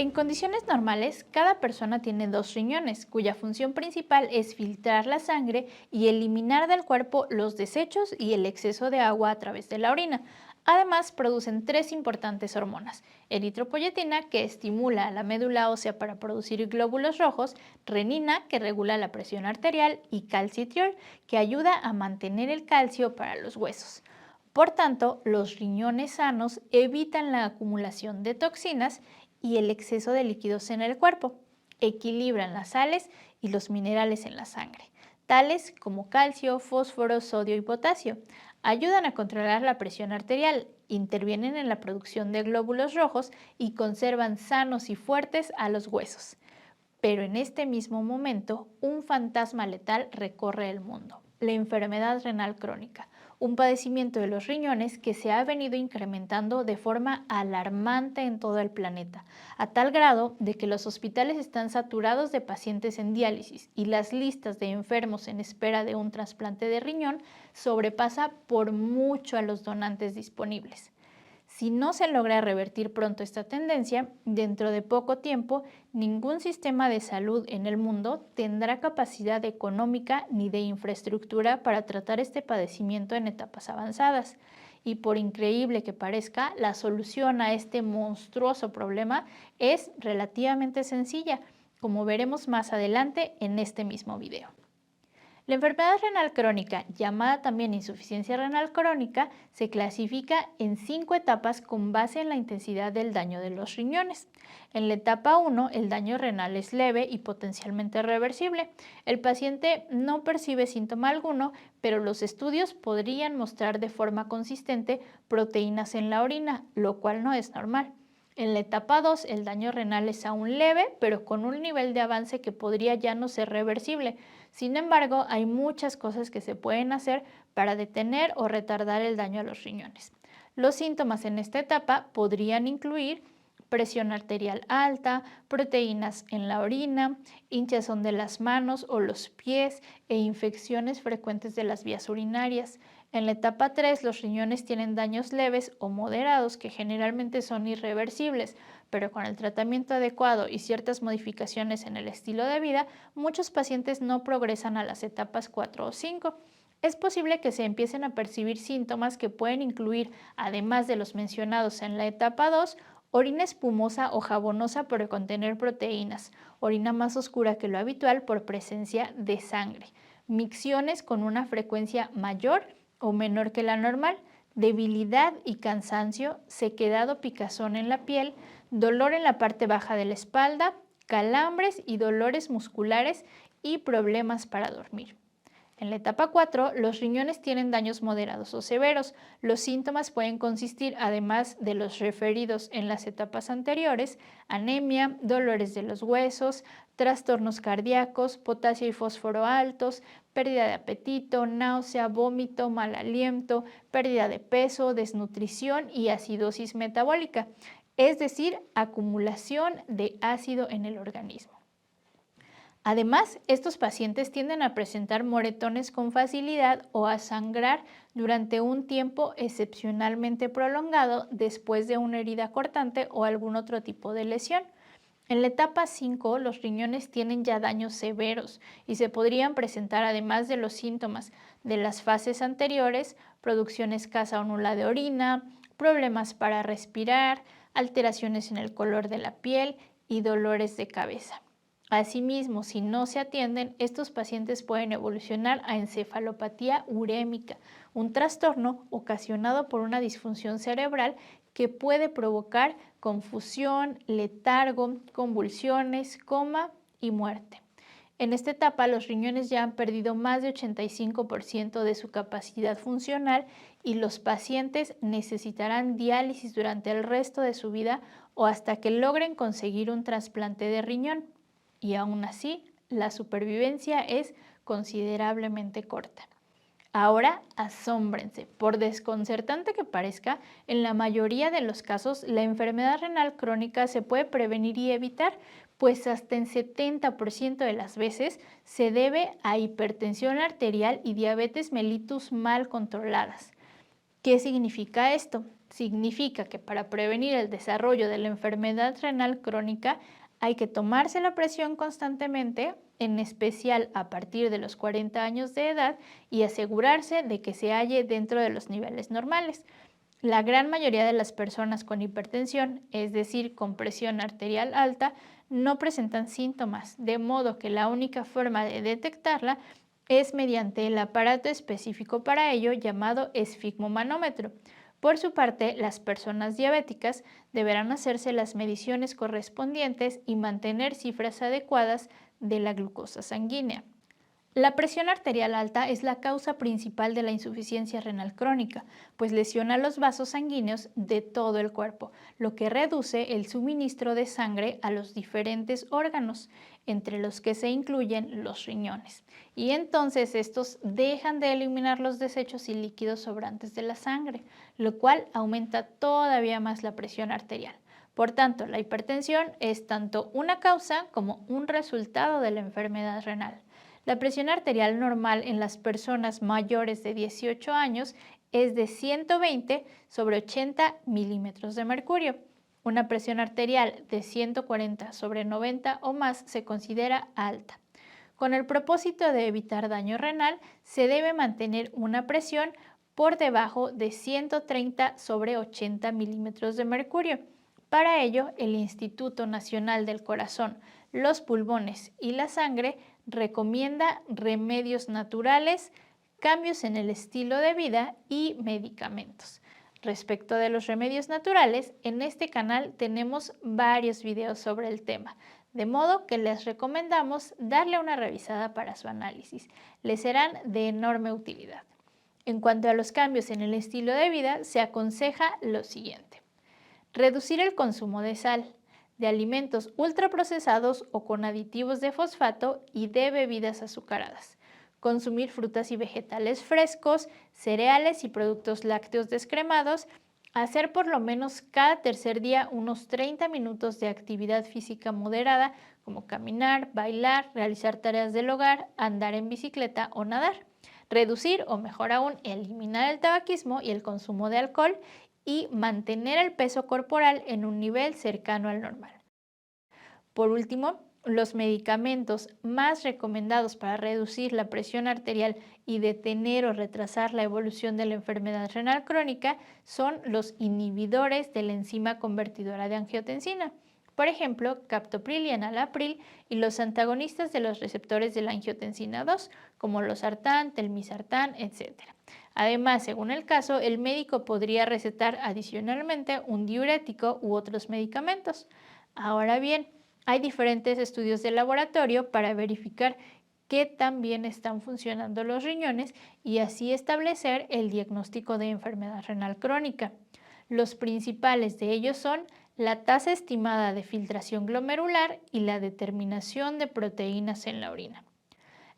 En condiciones normales, cada persona tiene dos riñones, cuya función principal es filtrar la sangre y eliminar del cuerpo los desechos y el exceso de agua a través de la orina. Además, producen tres importantes hormonas: eritropoyetina, que estimula a la médula ósea para producir glóbulos rojos; renina, que regula la presión arterial; y calcitriol, que ayuda a mantener el calcio para los huesos. Por tanto, los riñones sanos evitan la acumulación de toxinas y el exceso de líquidos en el cuerpo, equilibran las sales y los minerales en la sangre, tales como calcio, fósforo, sodio y potasio, ayudan a controlar la presión arterial, intervienen en la producción de glóbulos rojos y conservan sanos y fuertes a los huesos. Pero en este mismo momento, un fantasma letal recorre el mundo: la enfermedad renal crónica, un padecimiento de los riñones que se ha venido incrementando de forma alarmante en todo el planeta, a tal grado de que los hospitales están saturados de pacientes en diálisis y las listas de enfermos en espera de un trasplante de riñón sobrepasa por mucho a los donantes disponibles. Si no se logra revertir pronto esta tendencia, dentro de poco tiempo, ningún sistema de salud en el mundo tendrá capacidad económica ni de infraestructura para tratar este padecimiento en etapas avanzadas. Y por increíble que parezca, la solución a este monstruoso problema es relativamente sencilla, como veremos más adelante en este mismo video. La enfermedad renal crónica, llamada también insuficiencia renal crónica, se clasifica en 5 etapas con base en la intensidad del daño de los riñones. En la etapa 1, el daño renal es leve y potencialmente reversible. El paciente no percibe síntoma alguno, pero los estudios podrían mostrar de forma consistente proteínas en la orina, lo cual no es normal. En la etapa 2, el daño renal es aún leve, pero con un nivel de avance que podría ya no ser reversible. Sin embargo, hay muchas cosas que se pueden hacer para detener o retardar el daño a los riñones. Los síntomas en esta etapa podrían incluir presión arterial alta, proteínas en la orina, hinchazón de las manos o los pies e infecciones frecuentes de las vías urinarias. En la etapa 3, los riñones tienen daños leves o moderados que generalmente son irreversibles, pero con el tratamiento adecuado y ciertas modificaciones en el estilo de vida, muchos pacientes no progresan a las etapas 4 o 5. Es posible que se empiecen a percibir síntomas que pueden incluir, además de los mencionados en la etapa 2, orina espumosa o jabonosa por contener proteínas, orina más oscura que lo habitual por presencia de sangre, micciones con una frecuencia mayor o menor que la normal, debilidad y cansancio, sequedad o picazón en la piel, dolor en la parte baja de la espalda, calambres y dolores musculares y problemas para dormir. En la etapa 4, los riñones tienen daños moderados o severos. Los síntomas pueden consistir, además de los referidos en las etapas anteriores: anemia, dolores de los huesos, trastornos cardíacos, potasio y fósforo altos, pérdida de apetito, náusea, vómito, mal aliento, pérdida de peso, desnutrición y acidosis metabólica, es decir, acumulación de ácido en el organismo. Además, estos pacientes tienden a presentar moretones con facilidad o a sangrar durante un tiempo excepcionalmente prolongado después de una herida cortante o algún otro tipo de lesión. En la etapa 5, los riñones tienen ya daños severos y se podrían presentar, además de los síntomas de las fases anteriores, producción escasa o nula de orina, problemas para respirar, alteraciones en el color de la piel y dolores de cabeza. Asimismo, si no se atienden, estos pacientes pueden evolucionar a encefalopatía urémica, un trastorno ocasionado por una disfunción cerebral que puede provocar confusión, letargo, convulsiones, coma y muerte. En esta etapa, los riñones ya han perdido más de 85% de su capacidad funcional y los pacientes necesitarán diálisis durante el resto de su vida o hasta que logren conseguir un trasplante de riñón. Y aún así, la supervivencia es considerablemente corta. Ahora, asómbrense, por desconcertante que parezca, en la mayoría de los casos la enfermedad renal crónica se puede prevenir y evitar, pues hasta en 70% de las veces se debe a hipertensión arterial y diabetes mellitus mal controladas. ¿Qué significa esto? Significa que para prevenir el desarrollo de la enfermedad renal crónica hay que tomarse la presión constantemente, en especial a partir de los 40 años de edad, y asegurarse de que se halle dentro de los niveles normales. La gran mayoría de las personas con hipertensión, es decir, con presión arterial alta, no presentan síntomas, de modo que la única forma de detectarla es mediante el aparato específico para ello llamado esfigmomanómetro. Por su parte, las personas diabéticas deberán hacerse las mediciones correspondientes y mantener cifras adecuadas de la glucosa sanguínea. La presión arterial alta es la causa principal de la insuficiencia renal crónica, pues lesiona los vasos sanguíneos de todo el cuerpo, lo que reduce el suministro de sangre a los diferentes órganos, entre los que se incluyen los riñones. Y entonces estos dejan de eliminar los desechos y líquidos sobrantes de la sangre, lo cual aumenta todavía más la presión arterial. Por tanto, la hipertensión es tanto una causa como un resultado de la enfermedad renal. La presión arterial normal en las personas mayores de 18 años es de 120 sobre 80 milímetros de mercurio. Una presión arterial de 140 sobre 90 o más se considera alta. Con el propósito de evitar daño renal, se debe mantener una presión por debajo de 130 sobre 80 milímetros de mercurio. Para ello, el Instituto Nacional del Corazón, los Pulmones y la Sangre recomienda remedios naturales, cambios en el estilo de vida y medicamentos. Respecto de los remedios naturales, en este canal tenemos varios videos sobre el tema, de modo que les recomendamos darle una revisada para su análisis. Les serán de enorme utilidad. En cuanto a los cambios en el estilo de vida, se aconseja lo siguiente: reducir el consumo de sal, de alimentos ultraprocesados o con aditivos de fosfato y de bebidas azucaradas. Consumir frutas y vegetales frescos, cereales y productos lácteos descremados. Hacer por lo menos cada tercer día unos 30 minutos de actividad física moderada, como caminar, bailar, realizar tareas del hogar, andar en bicicleta o nadar. Reducir o mejor aún eliminar el tabaquismo y el consumo de alcohol y mantener el peso corporal en un nivel cercano al normal. Por último, los medicamentos más recomendados para reducir la presión arterial y detener o retrasar la evolución de la enfermedad renal crónica son los inhibidores de la enzima convertidora de angiotensina. Por ejemplo, captopril y enalapril, y los antagonistas de los receptores de la angiotensina 2, como los sartán, telmisartán, etc. Además, según el caso, el médico podría recetar adicionalmente un diurético u otros medicamentos. Ahora bien, hay diferentes estudios de laboratorio para verificar qué tan bien están funcionando los riñones y así establecer el diagnóstico de enfermedad renal crónica. Los principales de ellos son la tasa estimada de filtración glomerular y la determinación de proteínas en la orina.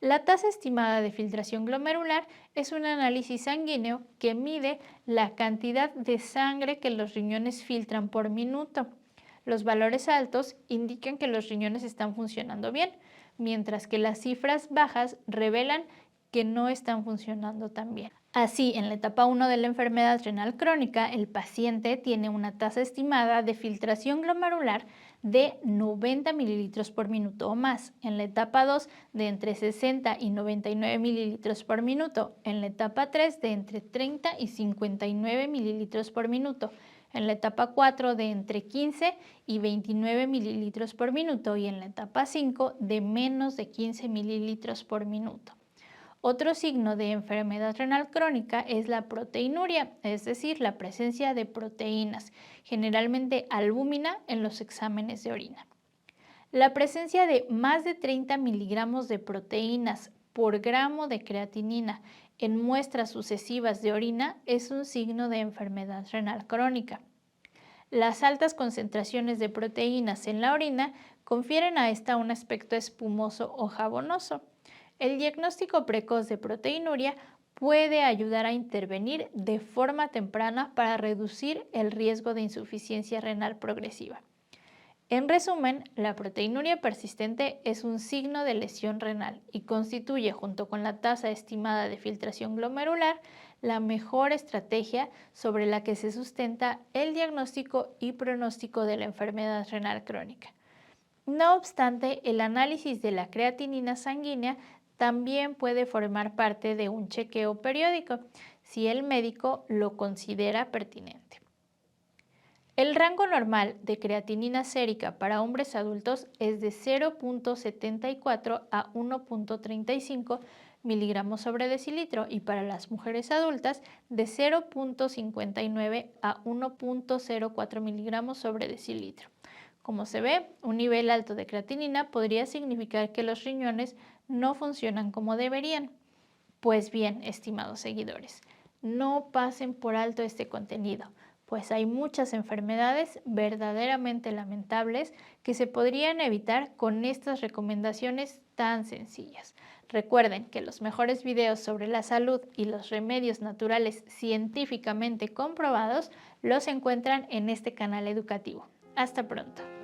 La tasa estimada de filtración glomerular es un análisis sanguíneo que mide la cantidad de sangre que los riñones filtran por minuto. Los valores altos indican que los riñones están funcionando bien, mientras que las cifras bajas revelan que no están funcionando tan bien. Así, en la etapa 1 de la enfermedad renal crónica, el paciente tiene una tasa estimada de filtración glomerular de 90 mililitros por minuto o más, en la etapa 2 de entre 60 y 99 mililitros por minuto, en la etapa 3 de entre 30 y 59 mililitros por minuto, en la etapa 4 de entre 15 y 29 mililitros por minuto y en la etapa 5 de menos de 15 mililitros por minuto. Otro signo de enfermedad renal crónica es la proteinuria, es decir, la presencia de proteínas, generalmente albúmina, en los exámenes de orina. La presencia de más de 30 miligramos de proteínas por gramo de creatinina en muestras sucesivas de orina es un signo de enfermedad renal crónica. Las altas concentraciones de proteínas en la orina confieren a esta un aspecto espumoso o jabonoso. El diagnóstico precoz de proteinuria puede ayudar a intervenir de forma temprana para reducir el riesgo de insuficiencia renal progresiva. En resumen, la proteinuria persistente es un signo de lesión renal y constituye, junto con la tasa estimada de filtración glomerular, la mejor estrategia sobre la que se sustenta el diagnóstico y pronóstico de la enfermedad renal crónica. No obstante, el análisis de la creatinina sanguínea también puede formar parte de un chequeo periódico, si el médico lo considera pertinente. El rango normal de creatinina sérica para hombres adultos es de 0.74 a 1.35 miligramos sobre decilitro y para las mujeres adultas de 0.59 a 1.04 miligramos sobre decilitro. Como se ve, un nivel alto de creatinina podría significar que los riñones no funcionan como deberían. Pues bien, estimados seguidores, no pasen por alto este contenido, pues hay muchas enfermedades verdaderamente lamentables que se podrían evitar con estas recomendaciones tan sencillas. Recuerden que los mejores videos sobre la salud y los remedios naturales científicamente comprobados los encuentran en este canal educativo. Hasta pronto.